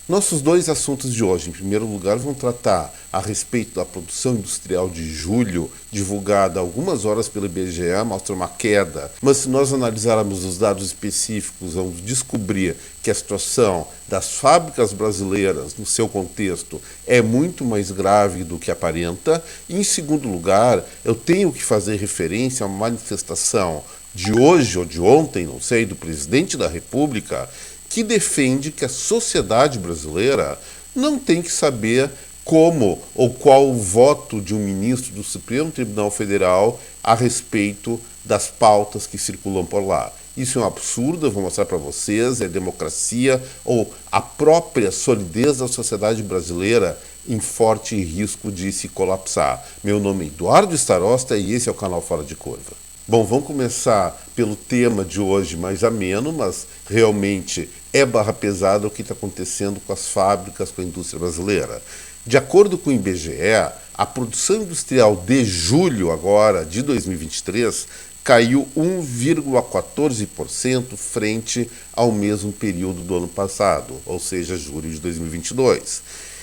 Nossos dois assuntos de hoje, em primeiro lugar, vão tratar a respeito da produção industrial de julho, divulgada algumas horas pelo IBGE, mostra uma queda. Mas se nós analisarmos os dados específicos, vamos descobrir que a situação das fábricas brasileiras, no seu contexto, é muito mais grave do que aparenta. E, em segundo lugar, eu tenho que fazer referência a uma manifestação de hoje ou de ontem, não sei, do presidente da República, que defende que a sociedade brasileira não tem que saber como ou qual o voto de um ministro do Supremo Tribunal Federal a respeito das pautas que circulam por lá. Isso é um absurdo, eu vou mostrar para vocês, é democracia ou a própria solidez da sociedade brasileira em forte risco de se colapsar. Meu nome é Eduardo Starosta e esse é o canal Fora de Curva. Bom, vamos começar pelo tema de hoje mais ameno, mas realmente é barra pesada o que está acontecendo com as fábricas, com a indústria brasileira. De acordo com o IBGE, a produção industrial de julho agora, de 2023, caiu 1,14% frente ao mesmo período do ano passado, ou seja, julho de 2022.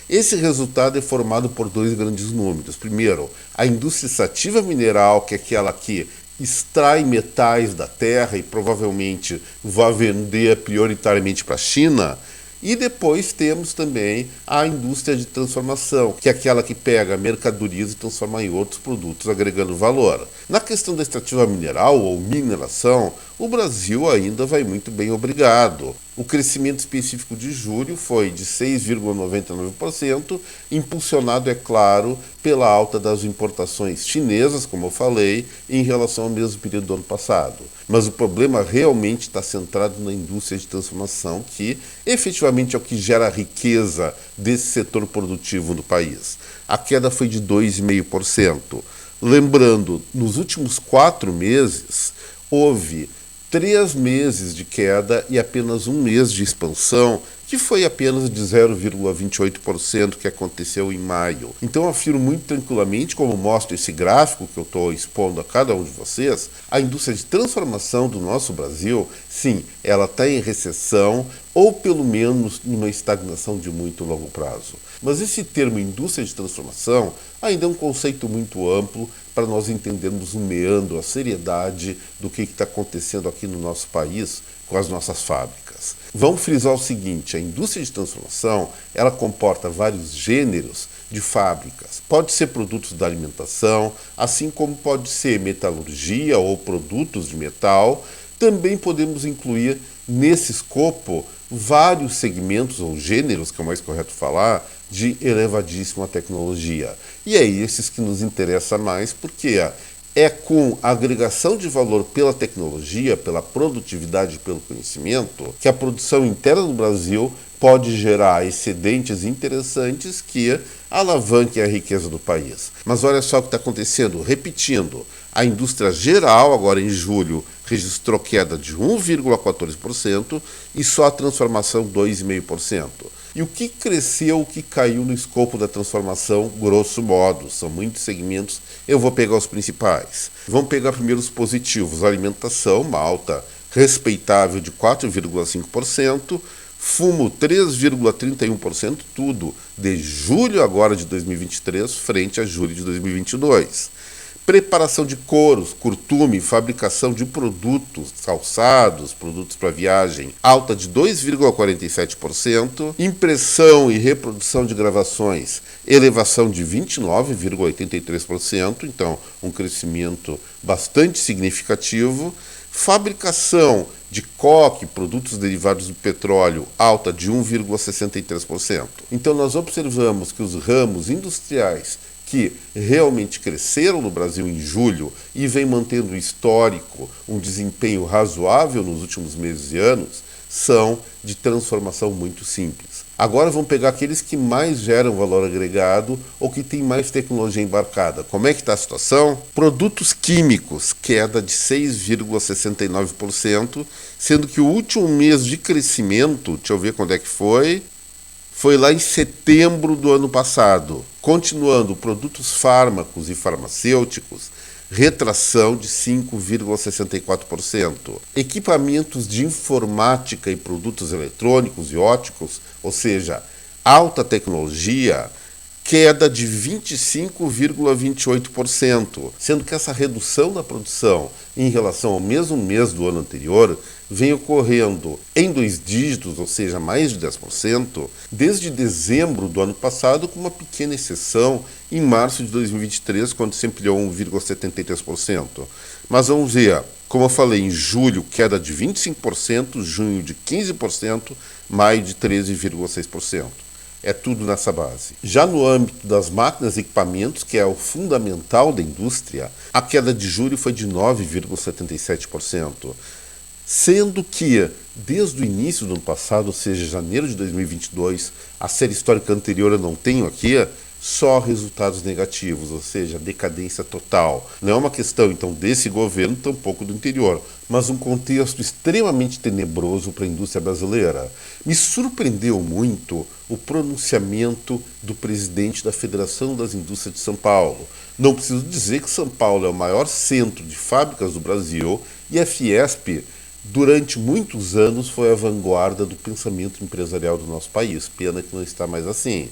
Esse resultado é formado por dois grandes números. Primeiro, a indústria extrativa mineral, que é aquela que extrai metais da terra e provavelmente vai vender prioritariamente para a China. E depois temos também a indústria de transformação, que é aquela que pega mercadorias e transforma em outros produtos, agregando valor. Na questão da extrativa mineral ou mineração, o Brasil ainda vai muito bem, obrigado. O crescimento específico de julho foi de 6,99%, impulsionado, é claro, pela alta das importações chinesas, como eu falei, em relação ao mesmo período do ano passado. Mas o problema realmente está centrado na indústria de transformação, que efetivamente é o que gera a riqueza desse setor produtivo no país. A queda foi de 2,5%. Lembrando, nos últimos 4 meses, houve 3 meses de queda e apenas 1 mês de expansão, que foi apenas de 0,28% que aconteceu em maio. Então eu afirmo muito tranquilamente, como mostra esse gráfico que eu estou expondo a cada um de vocês, a indústria de transformação do nosso Brasil, sim, ela está em recessão ou pelo menos numa estagnação de muito longo prazo. Mas esse termo indústria de transformação ainda é um conceito muito amplo para nós entendermos o meandro, a seriedade do que está acontecendo aqui no nosso país com as nossas fábricas. Vamos frisar o seguinte, a indústria de transformação, ela comporta vários gêneros de fábricas. Pode ser produtos da alimentação, assim como pode ser metalurgia ou produtos de metal. Também podemos incluir nesse escopo vários segmentos ou gêneros, que é o mais correto falar, de elevadíssima tecnologia. E é esses que nos interessa mais, porque é com a agregação de valor pela tecnologia, pela produtividade e pelo conhecimento, que a produção interna do Brasil pode gerar excedentes interessantes que alavanquem a riqueza do país. Mas olha só o que está acontecendo. Repetindo, a indústria geral, agora em julho, registrou queda de 1,14% e só a transformação 2,5%. E o que cresceu, o que caiu no escopo da transformação, grosso modo? São muitos segmentos, eu vou pegar os principais. Vamos pegar primeiro os positivos. Alimentação, uma alta respeitável de 4,5%, fumo 3,31%, tudo de julho agora de 2023 frente a julho de 2022. Preparação de couros, curtume, fabricação de produtos, calçados, produtos para viagem, alta de 2,47%. Impressão e reprodução de gravações, elevação de 29,83%, então um crescimento bastante significativo. Fabricação de coque, produtos derivados do petróleo, alta de 1,63%. Então nós observamos que os ramos industriais que realmente cresceram no Brasil em julho e vem mantendo um histórico, um desempenho razoável nos últimos meses e anos, são de transformação muito simples. Agora vamos pegar aqueles que mais geram valor agregado ou que têm mais tecnologia embarcada. Como é que está a situação? Produtos químicos, queda de 6,69%, sendo que o último mês de crescimento, deixa eu ver quando é que foi lá em setembro do ano passado. Continuando, produtos fármacos e farmacêuticos, retração de 5,64%. Equipamentos de informática e produtos eletrônicos e óticos, ou seja, alta tecnologia, queda de 25,28%, sendo que essa redução da produção em relação ao mesmo mês do ano anterior vem ocorrendo em 2 dígitos, ou seja, mais de 10%, desde dezembro do ano passado, com uma pequena exceção em março de 2023, quando se ampliou 1,73%. Mas vamos ver, como eu falei, em julho queda de 25%, junho de 15%, maio de 13,6%. É tudo nessa base. Já no âmbito das máquinas e equipamentos, que é o fundamental da indústria, a queda de julho foi de 9,77%, sendo que, desde o início do ano passado, ou seja, janeiro de 2022, a série histórica anterior eu não tenho aqui, só resultados negativos, ou seja, decadência total. Não é uma questão, então, desse governo, tampouco do interior, mas um contexto extremamente tenebroso para a indústria brasileira. Me surpreendeu muito o pronunciamento do presidente da Federação das Indústrias de São Paulo. Não preciso dizer que São Paulo é o maior centro de fábricas do Brasil e a Fiesp, durante muitos anos, foi a vanguarda do pensamento empresarial do nosso país. Pena que não está mais assim.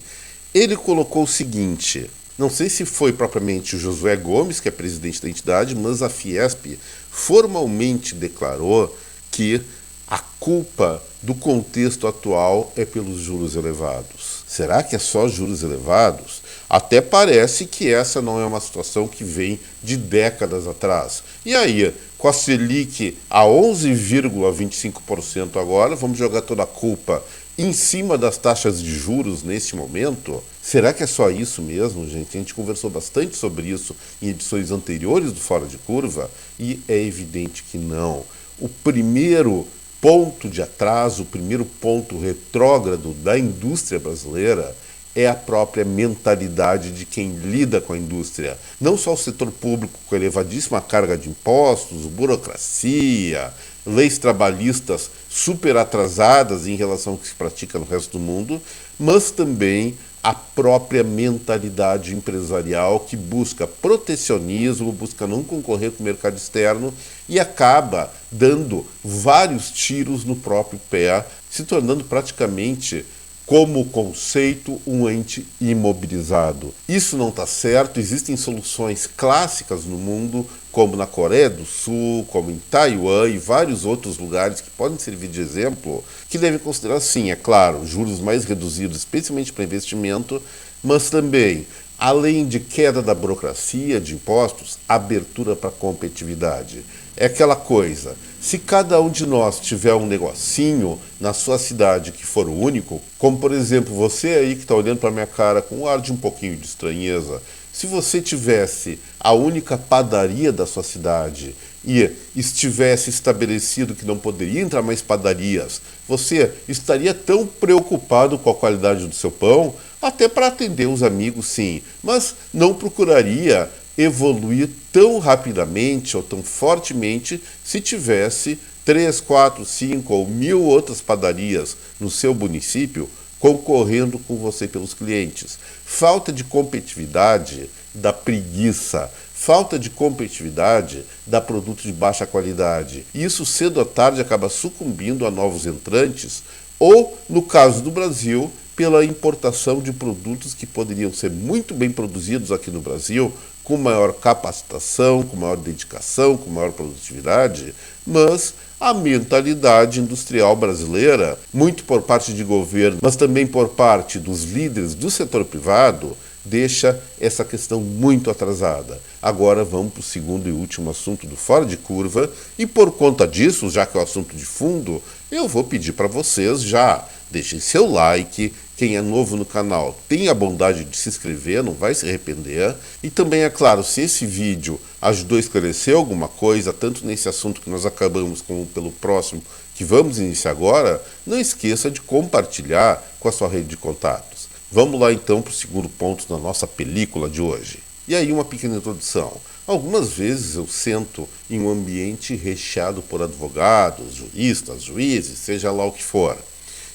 Ele colocou o seguinte, não sei se foi propriamente o Josué Gomes, que é presidente da entidade, mas a Fiesp formalmente declarou que a culpa do contexto atual é pelos juros elevados. Será que é só juros elevados? Até parece que essa não é uma situação que vem de décadas atrás. E aí, com a Selic a 11,25% agora, vamos jogar toda a culpa em cima das taxas de juros nesse momento? Será que é só isso mesmo, gente? A gente conversou bastante sobre isso em edições anteriores do Fora de Curva e é evidente que não. O primeiro ponto de atraso, o primeiro ponto retrógrado da indústria brasileira é a própria mentalidade de quem lida com a indústria. Não só o setor público com elevadíssima carga de impostos, burocracia, leis trabalhistas super atrasadas em relação ao que se pratica no resto do mundo, mas também a própria mentalidade empresarial que busca protecionismo, busca não concorrer com o mercado externo e acaba dando vários tiros no próprio pé, se tornando praticamente, como conceito, um ente imobilizado. Isso não está certo, existem soluções clássicas no mundo, como na Coreia do Sul, como em Taiwan e vários outros lugares que podem servir de exemplo, que devem considerar, sim, é claro, juros mais reduzidos, especialmente para investimento, mas também, além de queda da burocracia, de impostos, abertura para a competitividade. É aquela coisa, se cada um de nós tiver um negocinho na sua cidade que for o único, como por exemplo você aí que está olhando para minha cara com um ar de um pouquinho de estranheza, se você tivesse a única padaria da sua cidade e estivesse estabelecido que não poderia entrar mais padarias, você estaria tão preocupado com a qualidade do seu pão, até para atender os amigos sim, mas não procuraria evoluir tão rapidamente ou tão fortemente se tivesse 3, 4, 5 ou 1.000 outras padarias no seu município concorrendo com você pelos clientes. Falta de competitividade da preguiça, falta de competitividade dá produto de baixa qualidade. E isso cedo ou tarde acaba sucumbindo a novos entrantes ou, no caso do Brasil, pela importação de produtos que poderiam ser muito bem produzidos aqui no Brasil, com maior capacitação, com maior dedicação, com maior produtividade, mas a mentalidade industrial brasileira, muito por parte de governo, mas também por parte dos líderes do setor privado, deixa essa questão muito atrasada. Agora vamos para o segundo e último assunto do Fora de Curva, e por conta disso, já que é o assunto de fundo, eu vou pedir para vocês já, deixem seu like. Quem é novo no canal, tenha a bondade de se inscrever, não vai se arrepender. E também, é claro, se esse vídeo ajudou a esclarecer alguma coisa, tanto nesse assunto que nós acabamos como pelo próximo que vamos iniciar agora, não esqueça de compartilhar com a sua rede de contatos. Vamos lá então para o segundo ponto da nossa película de hoje. E aí uma pequena introdução. Algumas vezes eu sento em um ambiente recheado por advogados, juristas, juízes, seja lá o que for.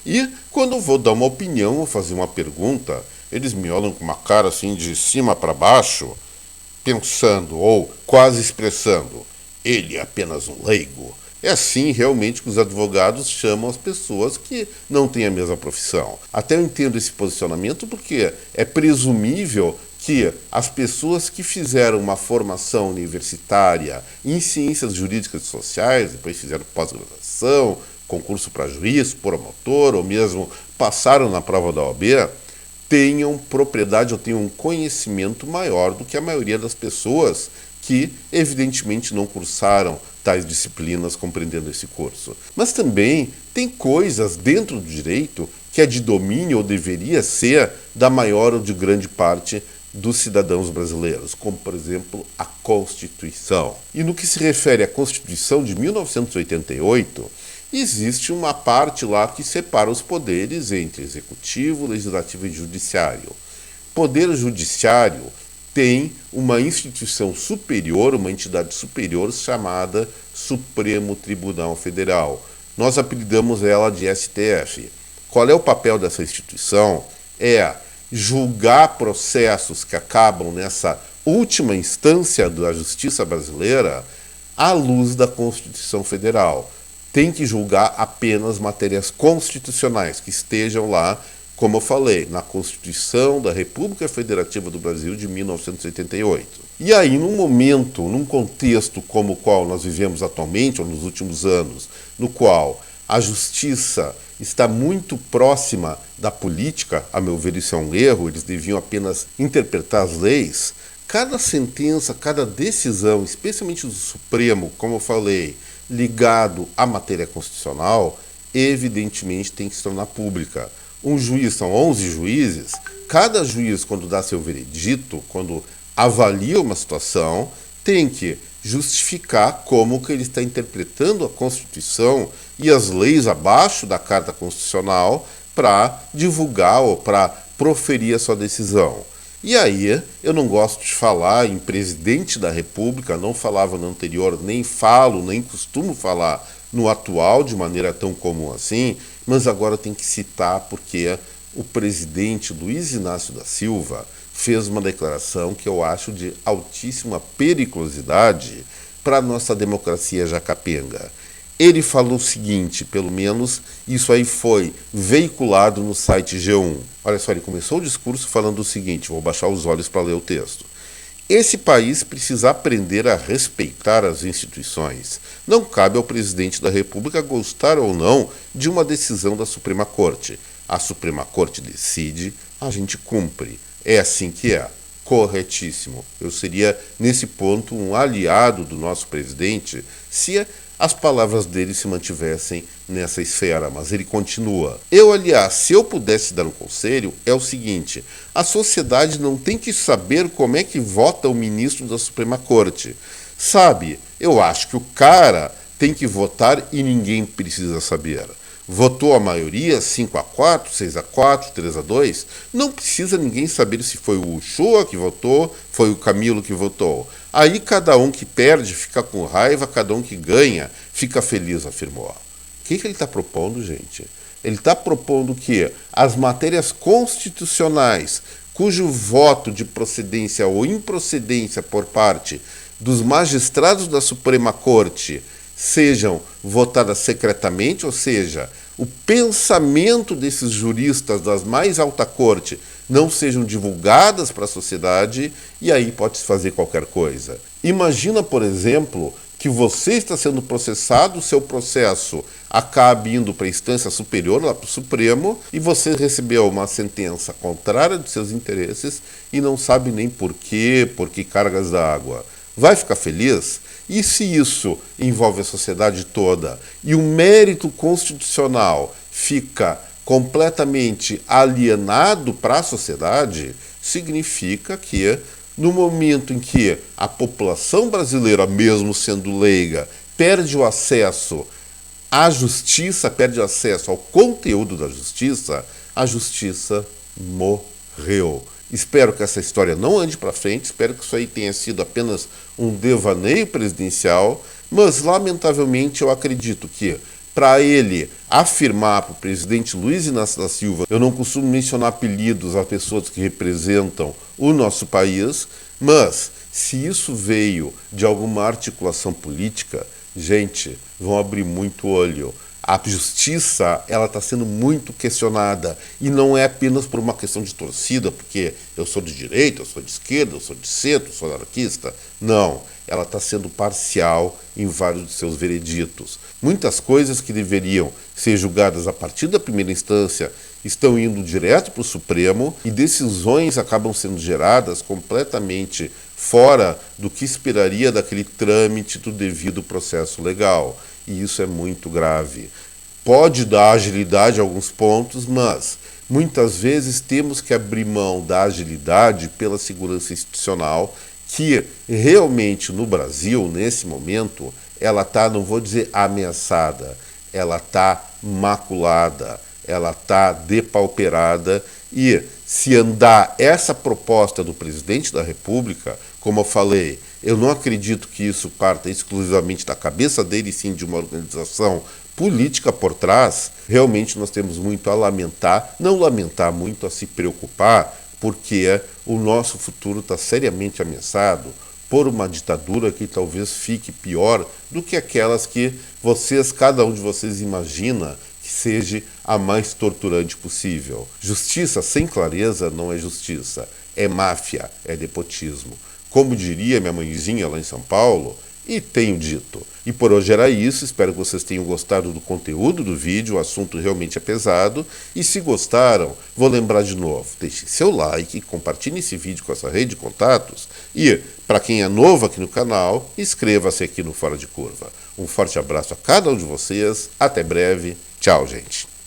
E quando eu vou dar uma opinião ou fazer uma pergunta, eles me olham com uma cara assim de cima para baixo, pensando ou quase expressando, ele é apenas um leigo. É assim realmente que os advogados chamam as pessoas que não têm a mesma profissão. Até eu entendo esse posicionamento porque é presumível que as pessoas que fizeram uma formação universitária em ciências jurídicas e sociais, depois fizeram pós-graduação, concurso para juiz, promotor, ou mesmo passaram na prova da OAB, tenham propriedade ou tenham um conhecimento maior do que a maioria das pessoas que, evidentemente, não cursaram tais disciplinas compreendendo esse curso. Mas também tem coisas dentro do direito que é de domínio ou deveria ser da maior ou de grande parte dos cidadãos brasileiros, como, por exemplo, a Constituição. E no que se refere à Constituição de 1988, existe uma parte lá que separa os poderes entre executivo, legislativo e judiciário. Poder judiciário tem uma instituição superior, uma entidade superior chamada Supremo Tribunal Federal. Nós apelidamos ela de STF. Qual é o papel dessa instituição? É julgar processos que acabam nessa última instância da justiça brasileira à luz da Constituição Federal. Tem que julgar apenas matérias constitucionais que estejam lá, como eu falei, na Constituição da República Federativa do Brasil de 1988. E aí, num momento, num contexto como o qual nós vivemos atualmente, ou nos últimos anos, no qual a justiça está muito próxima da política, a meu ver isso é um erro, eles deviam apenas interpretar as leis, cada sentença, cada decisão, especialmente do Supremo, como eu falei, ligado à matéria constitucional, evidentemente tem que se tornar pública. Um juiz, são 11 juízes, cada juiz, quando dá seu veredito, quando avalia uma situação, tem que justificar como que ele está interpretando a Constituição e as leis abaixo da Carta Constitucional para divulgar ou para proferir a sua decisão. E aí, eu não gosto de falar em presidente da República, não falava no anterior, nem falo, nem costumo falar no atual de maneira tão comum assim, mas agora tem que citar porque o presidente Luiz Inácio da Silva fez uma declaração que eu acho de altíssima periculosidade para a nossa democracia jacapenga. Ele falou o seguinte, pelo menos isso aí foi veiculado no site G1. Olha só, ele começou o discurso falando o seguinte, vou baixar os olhos para ler o texto. Esse país precisa aprender a respeitar as instituições. Não cabe ao presidente da República gostar ou não de uma decisão da Suprema Corte. A Suprema Corte decide, a gente cumpre. É assim que é. Corretíssimo. Eu seria, nesse ponto, um aliado do nosso presidente se as palavras dele se mantivessem nessa esfera, mas ele continua. Aliás, se eu pudesse dar um conselho, é o seguinte, a sociedade não tem que saber como é que vota o ministro da Suprema Corte. Sabe, eu acho que o cara tem que votar e ninguém precisa saber. Votou a maioria, 5-4, 6-4, 3-2, não precisa ninguém saber se foi o Uchoa que votou, foi o Camilo que votou. Aí cada um que perde fica com raiva, cada um que ganha fica feliz, afirmou. O que ele está propondo, gente? Ele está propondo que as matérias constitucionais, cujo voto de procedência ou improcedência por parte dos magistrados da Suprema Corte sejam votadas secretamente, ou seja, o pensamento desses juristas das mais alta corte não sejam divulgadas para a sociedade e aí pode-se fazer qualquer coisa. Imagina, por exemplo, que você está sendo processado, o seu processo acabe indo para a instância superior, lá para o Supremo, e você recebeu uma sentença contrária dos seus interesses e não sabe nem por quê, por que cargas d'água. Vai ficar feliz? E se isso envolve a sociedade toda e o mérito constitucional fica completamente alienado para a sociedade, significa que no momento em que a população brasileira, mesmo sendo leiga, perde o acesso à justiça, perde o acesso ao conteúdo da justiça, a justiça morreu. Espero que essa história não ande para frente, espero que isso aí tenha sido apenas um devaneio presidencial, mas lamentavelmente eu acredito que para ele afirmar para o presidente Luiz Inácio da Silva, eu não costumo mencionar apelidos a pessoas que representam o nosso país, mas Se isso veio de alguma articulação política, gente, vão abrir muito olho. A justiça, ela está sendo muito questionada, e não é apenas por uma questão de torcida, porque eu sou de direita, eu sou de esquerda, eu sou de centro, eu sou anarquista. Não, ela está sendo parcial em vários de seus vereditos. Muitas coisas que deveriam ser julgadas a partir da primeira instância estão indo direto para o Supremo, e decisões acabam sendo geradas completamente fora do que esperaria daquele trâmite do devido processo legal. E isso é muito grave. Pode dar agilidade a alguns pontos, mas muitas vezes temos que abrir mão da agilidade pela segurança institucional, que realmente no Brasil, nesse momento, ela está, não vou dizer ameaçada, ela está maculada, ela está depauperada. E se andar essa proposta do presidente da República, como eu falei, eu não acredito que isso parta exclusivamente da cabeça dele, sim de uma organização política por trás. Realmente nós temos muito a lamentar, não lamentar, muito a se preocupar, porque o nosso futuro está seriamente ameaçado por uma ditadura que talvez fique pior do que aquelas que vocês, cada um de vocês imagina que seja a mais torturante possível. Justiça sem clareza não é justiça, é máfia, é nepotismo. Como diria minha mãezinha lá em São Paulo, e tenho dito. E por hoje era isso, espero que vocês tenham gostado do conteúdo do vídeo, o assunto realmente é pesado, e se gostaram, vou lembrar de novo, deixem seu like, compartilhem esse vídeo com essa rede de contatos, e, para quem é novo aqui no canal, inscreva-se aqui no Fora de Curva. Um forte abraço a cada um de vocês, até breve, tchau gente!